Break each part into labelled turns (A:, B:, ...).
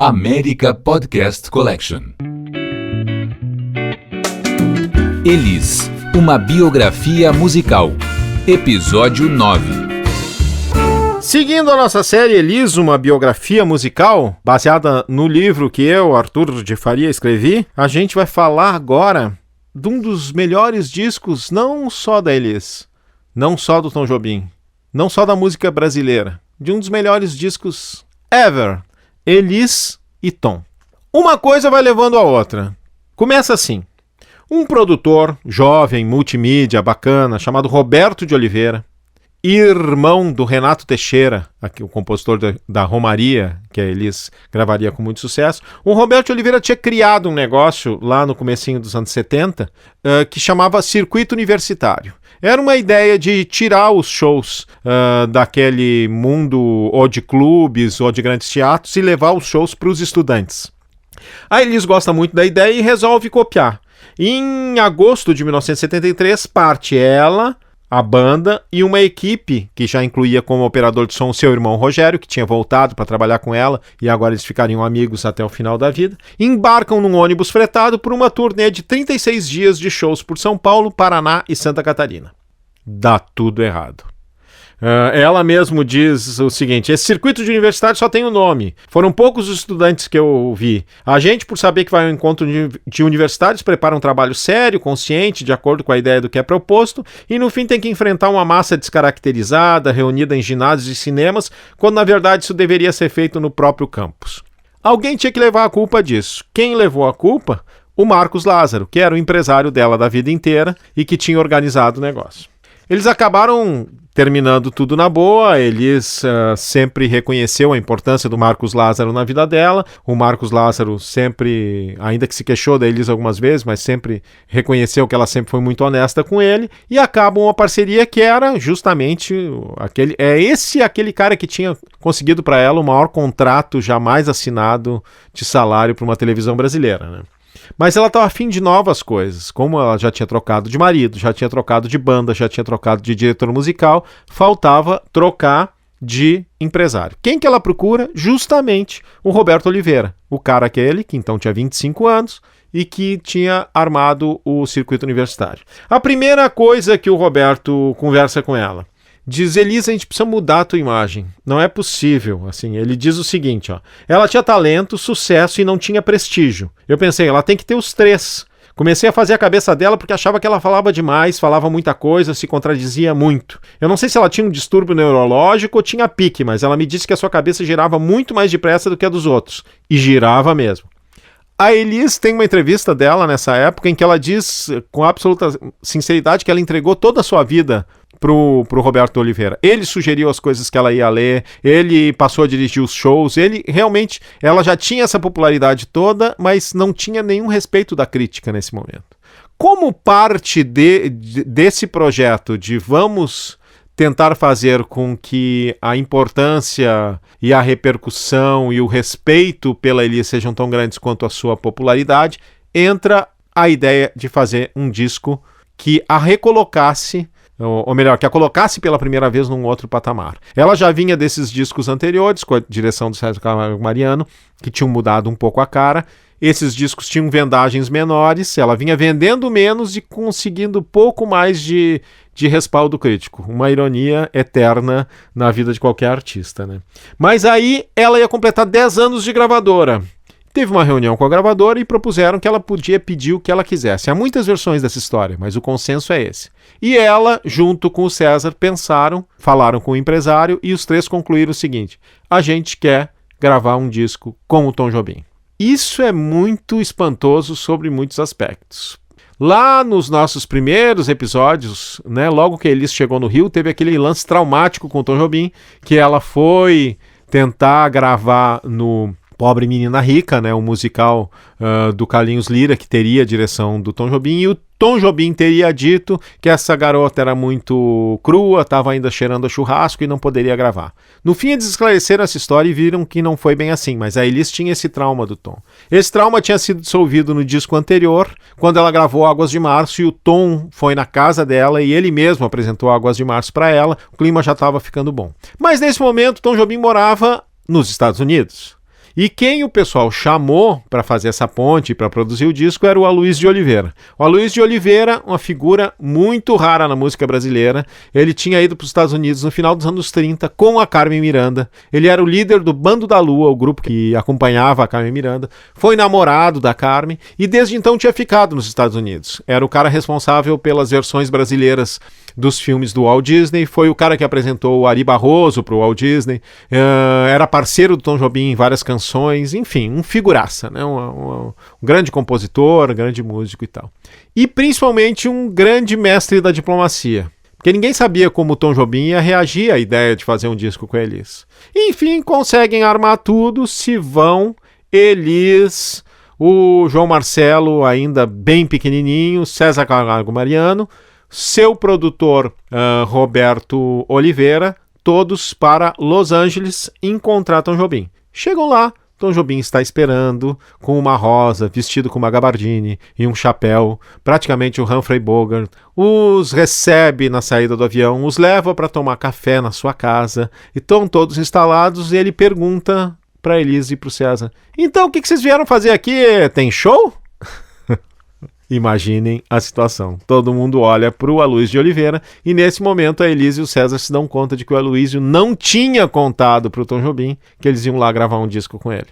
A: América Podcast Collection. Elis, uma biografia musical. Episódio 9.
B: Seguindo a nossa série Elis, uma biografia musical, baseada no livro que eu, Arthur de Faria, escrevi, a gente vai falar agora de um dos melhores discos, não só da Elis, não só do Tom Jobim, não só da música brasileira, de um dos melhores discos ever, Elis e Tom. Uma coisa vai levando a outra. Começa assim. Um produtor jovem, multimídia, bacana, chamado Roberto de Oliveira, irmão do Renato Teixeira, aqui, o compositor da Romaria, que a Elis gravaria com muito sucesso. O Roberto de Oliveira tinha criado um negócio lá no comecinho dos anos 70 que chamava Circuito Universitário. Era uma ideia de tirar os shows daquele mundo ou de clubes ou de grandes teatros e levar os shows para os estudantes. A Elis gosta muito da ideia e resolve copiar. Em agosto de 1973, parte ela, a banda e uma equipe que já incluía como operador de som o seu irmão Rogério, que tinha voltado para trabalhar com ela e agora eles ficariam amigos até o final da vida, embarcam num ônibus fretado por uma turnê de 36 dias de shows por São Paulo, Paraná e Santa Catarina. Dá tudo errado. Ela mesmo diz o seguinte: esse circuito de universitário só tem o nome. Foram poucos os estudantes que eu vi. A gente, por saber que vai ao encontro de universitários, prepara um trabalho sério, consciente, de acordo com a ideia do que é proposto, e no fim tem que enfrentar uma massa descaracterizada, reunida em ginásios e cinemas, quando na verdade isso deveria ser feito no próprio campus. Alguém tinha que levar a culpa disso. Quem levou a culpa? O Marcos Lázaro, que era o empresário dela da vida inteira e que tinha organizado o negócio. Eles acabaram terminando tudo na boa. Elis sempre reconheceu a importância do Marcos Lázaro na vida dela. O Marcos Lázaro sempre, ainda que se queixou da Elis algumas vezes, mas sempre reconheceu que ela sempre foi muito honesta com ele. E acabam uma parceria que era justamente aquele cara que tinha conseguido para ela o maior contrato jamais assinado de salário para uma televisão brasileira, né? Mas ela estava afim de novas coisas. Como ela já tinha trocado de marido, já tinha trocado de banda, já tinha trocado de diretor musical, faltava trocar de empresário. Quem que ela procura? Justamente o Roberto Oliveira, o cara aquele que então tinha 25 anos e que tinha armado o circuito universitário. A primeira coisa que o Roberto conversa com ela: diz, Elis, a gente precisa mudar a tua imagem. Não é possível. Assim, ele diz o seguinte, ó. Ela tinha talento, sucesso e não tinha prestígio. Eu pensei, ela tem que ter os três. Comecei a fazer a cabeça dela porque achava que ela falava demais, falava muita coisa, se contradizia muito. Eu não sei se ela tinha um distúrbio neurológico ou tinha pique, mas ela me disse que a sua cabeça girava muito mais depressa do que a dos outros. E girava mesmo. A Elis tem uma entrevista dela nessa época em que ela diz com absoluta sinceridade que ela entregou toda a sua vida pro Roberto Oliveira. Ele sugeriu as coisas que ela ia ler, ele passou a dirigir os shows, ela já tinha essa popularidade toda, mas não tinha nenhum respeito da crítica nesse momento. Como parte desse projeto de vamos tentar fazer com que a importância e a repercussão e o respeito pela Elis sejam tão grandes quanto a sua popularidade, entra a ideia de fazer um disco que a recolocasse, ou melhor, que a colocasse pela primeira vez num outro patamar. Ela já vinha desses discos anteriores, com a direção do Sérgio Camargo Mariano, que tinham mudado um pouco a cara. Esses discos tinham vendagens menores, ela vinha vendendo menos e conseguindo pouco mais de respaldo crítico. Uma ironia eterna na vida de qualquer artista, né? Mas aí ela ia completar 10 anos de gravadora. Teve uma reunião com a gravadora e propuseram que ela podia pedir o que ela quisesse. Há muitas versões dessa história, mas o consenso é esse. E ela, junto com o César, falaram com o empresário e os três concluíram o seguinte: a gente quer gravar um disco com o Tom Jobim. Isso é muito espantoso sobre muitos aspectos. Lá nos nossos primeiros episódios, né, logo que a Elis chegou no Rio, teve aquele lance traumático com o Tom Jobim, que ela foi tentar gravar no Pobre Menina Rica, né, um musical do Carlinhos Lira, que teria a direção do Tom Jobim, e o Tom Jobim teria dito que essa garota era muito crua, estava ainda cheirando a churrasco e não poderia gravar. No fim, eles esclareceram essa história e viram que não foi bem assim, mas a Elis tinha esse trauma do Tom. Esse trauma tinha sido dissolvido no disco anterior, quando ela gravou Águas de Março, e o Tom foi na casa dela e ele mesmo apresentou Águas de Março para ela. O clima já estava ficando bom. Mas nesse momento, Tom Jobim morava nos Estados Unidos. E quem o pessoal chamou para fazer essa ponte, para produzir o disco, era o Aloysio de Oliveira. O Aloysio de Oliveira, uma figura muito rara na música brasileira. Ele tinha ido para os Estados Unidos no final dos anos 30 com a Carmen Miranda. Ele era o líder do Bando da Lua, o grupo que acompanhava a Carmen Miranda. Foi namorado da Carmen e desde então tinha ficado nos Estados Unidos. Era o cara responsável pelas versões brasileiras dos filmes do Walt Disney, foi o cara que apresentou o Ari Barroso para o Walt Disney, era parceiro do Tom Jobim em várias canções, enfim, um figuraça, né? Um grande compositor, um grande músico e tal. E principalmente um grande mestre da diplomacia, porque ninguém sabia como o Tom Jobim ia reagir à ideia de fazer um disco com a Elis. Enfim, conseguem armar tudo, se vão, Elis, o João Marcelo ainda bem pequenininho, César Camargo Mariano, seu produtor Roberto Oliveira, todos para Los Angeles encontrar Tom Jobim. Chegam lá, Tom Jobim está esperando com uma rosa, vestido com uma gabardine e um chapéu, praticamente o Humphrey Bogart. Os recebe na saída do avião, os leva para tomar café na sua casa e estão todos instalados e ele pergunta para Elis e para o César: então o que vocês vieram fazer aqui? Tem show? Imaginem a situação. Todo mundo olha para o Aloysio de Oliveira e nesse momento a Elis e o César se dão conta de que o Aloysio não tinha contado para o Tom Jobim que eles iam lá gravar um disco com ele.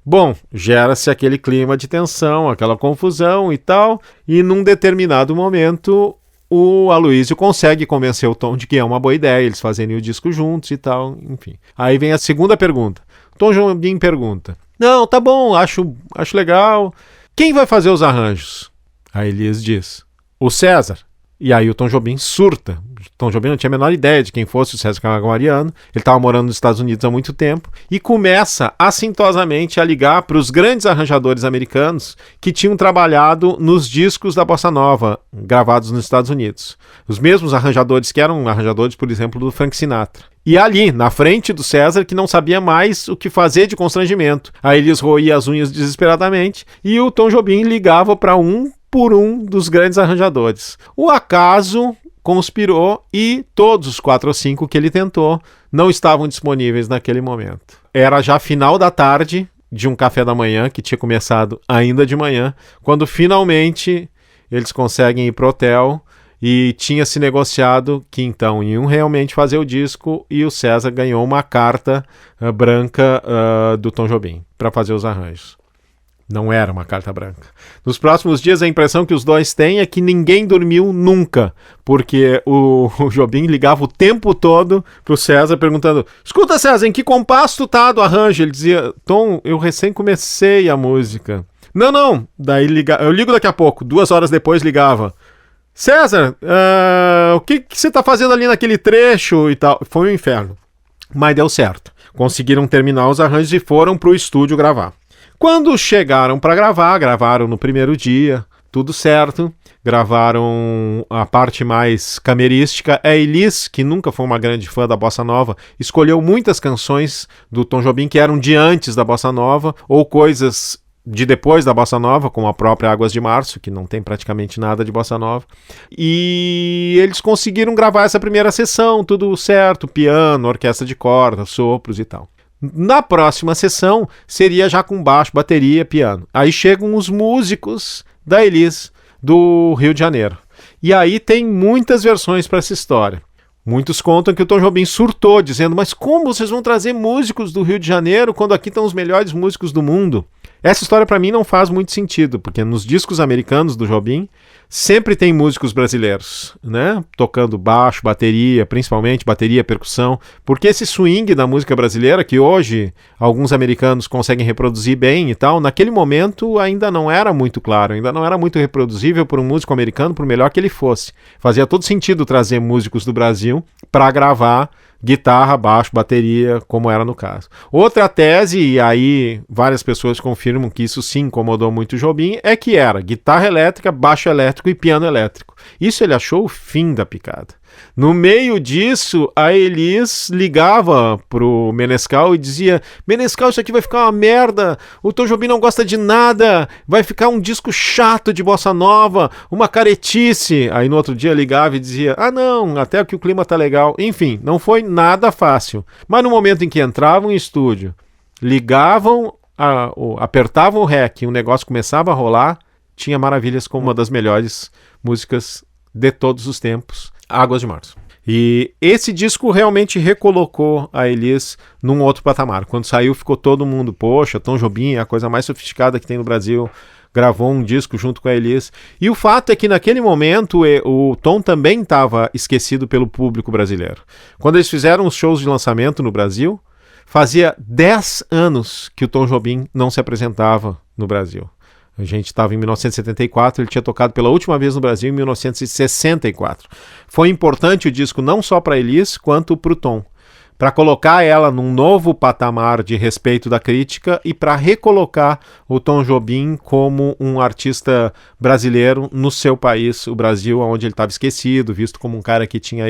B: Bom, gera-se aquele clima de tensão, aquela confusão e tal, e num determinado momento o Aloysio consegue convencer o Tom de que é uma boa ideia eles fazerem o disco juntos e tal, enfim. Aí vem a segunda pergunta. Tom Jobim pergunta: não, tá bom, acho legal. Quem vai fazer os arranjos? A Elis diz: o César. E aí o Tom Jobim surta. O Tom Jobim não tinha a menor ideia de quem fosse o César Camargo Mariano. Ele estava morando nos Estados Unidos há muito tempo e começa assintosamente a ligar para os grandes arranjadores americanos que tinham trabalhado nos discos da Bossa Nova gravados nos Estados Unidos. Os mesmos arranjadores que eram arranjadores, por exemplo, do Frank Sinatra. E ali, na frente do César, que não sabia mais o que fazer de constrangimento. A Elis roía as unhas desesperadamente e o Tom Jobim ligava para um por um dos grandes arranjadores. O acaso conspirou e todos os 4 ou 5 que ele tentou não estavam disponíveis naquele momento. Era já final da tarde de um café da manhã, que tinha começado ainda de manhã, quando finalmente eles conseguem ir pro hotel e tinha se negociado que então iam realmente fazer o disco e o César ganhou uma carta branca do Tom Jobim para fazer os arranjos. Não era uma carta branca. Nos próximos dias, a impressão que os dois têm é que ninguém dormiu nunca, porque o Jobim ligava o tempo todo pro César perguntando: escuta, César, em que compasso tu tá do arranjo? Ele dizia: Tom, eu recém comecei a música. Não, daí eu ligo daqui a pouco. 2 horas depois ligava: César, o que você tá fazendo ali naquele trecho e tal? Foi um inferno. Mas deu certo. Conseguiram terminar os arranjos e foram pro estúdio gravar. Quando chegaram para gravar, gravaram no primeiro dia, tudo certo. Gravaram a parte mais camerística. A Elis, que nunca foi uma grande fã da Bossa Nova, escolheu muitas canções do Tom Jobim que eram de antes da Bossa Nova, ou coisas de depois da Bossa Nova, como a própria Águas de Março, que não tem praticamente nada de Bossa Nova. E eles conseguiram gravar essa primeira sessão, tudo certo, piano, orquestra de corda, sopros e tal. Na próxima sessão seria já com baixo, bateria, piano. Aí chegam os músicos da Elis do Rio de Janeiro. E aí tem muitas versões para essa história. Muitos contam que o Tom Jobim surtou, dizendo: mas como vocês vão trazer músicos do Rio de Janeiro quando aqui estão os melhores músicos do mundo? Essa história para mim não faz muito sentido, porque nos discos americanos do Jobim sempre tem músicos brasileiros, né? Tocando baixo, bateria, principalmente bateria, percussão, porque esse swing da música brasileira, que hoje alguns americanos conseguem reproduzir bem e tal, naquele momento ainda não era muito claro, ainda não era muito reproduzível por um músico americano, por melhor que ele fosse. Fazia todo sentido trazer músicos do Brasil para gravar guitarra, baixo, bateria, como era no caso. Outra tese, e aí várias pessoas confirmam que isso sim incomodou muito o Jobim, é que era guitarra elétrica, baixo elétrico e piano elétrico. Isso ele achou o fim da picada. No meio disso, a Elis ligava pro Menescal e dizia: Menescal, isso aqui vai ficar uma merda, o Tom Jobim não gosta de nada, vai ficar um disco chato de bossa nova, uma caretice. Aí no outro dia ligava e dizia: ah não, até que o clima tá legal. Enfim, não foi nada fácil. Mas no momento em que entravam em estúdio ligavam, apertavam o REC e o negócio começava a rolar, tinha Maravilhas como uma das melhores músicas de todos os tempos, Águas de Março. E esse disco realmente recolocou a Elis num outro patamar. Quando saiu, ficou todo mundo, poxa, Tom Jobim é a coisa mais sofisticada que tem no Brasil, gravou um disco junto com a Elis. E o fato é que naquele momento o Tom também estava esquecido pelo público brasileiro. Quando eles fizeram os shows de lançamento no Brasil, fazia 10 anos que o Tom Jobim não se apresentava no Brasil. A gente estava em 1974, ele tinha tocado pela última vez no Brasil em 1964. Foi importante o disco não só para Elis, quanto para o Tom, para colocar ela num novo patamar de respeito da crítica e para recolocar o Tom Jobim como um artista brasileiro no seu país, o Brasil, onde ele estava esquecido, visto como um cara que tinha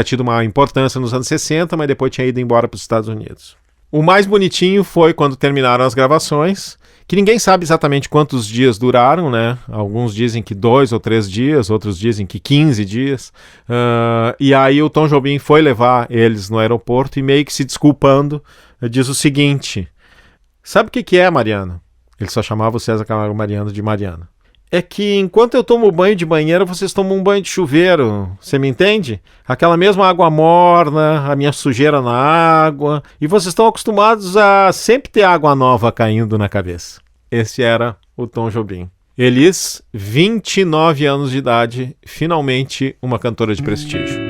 B: tido uma importância nos anos 60, mas depois tinha ido embora para os Estados Unidos. O mais bonitinho foi quando terminaram as gravações, que ninguém sabe exatamente quantos dias duraram, né? Alguns dizem que 2 ou 3 dias, outros dizem que 15 dias. E aí o Tom Jobim foi levar eles no aeroporto e meio que se desculpando, diz o seguinte: sabe o que é, Mariana? Ele só chamava o César Camargo Mariano de Mariana. É que enquanto eu tomo banho de banheira, vocês tomam um banho de chuveiro, você me entende? Aquela mesma água morna, a minha sujeira na água, e vocês estão acostumados a sempre ter água nova caindo na cabeça. Esse era o Tom Jobim. Elis, 29 anos de idade, finalmente uma cantora de prestígio.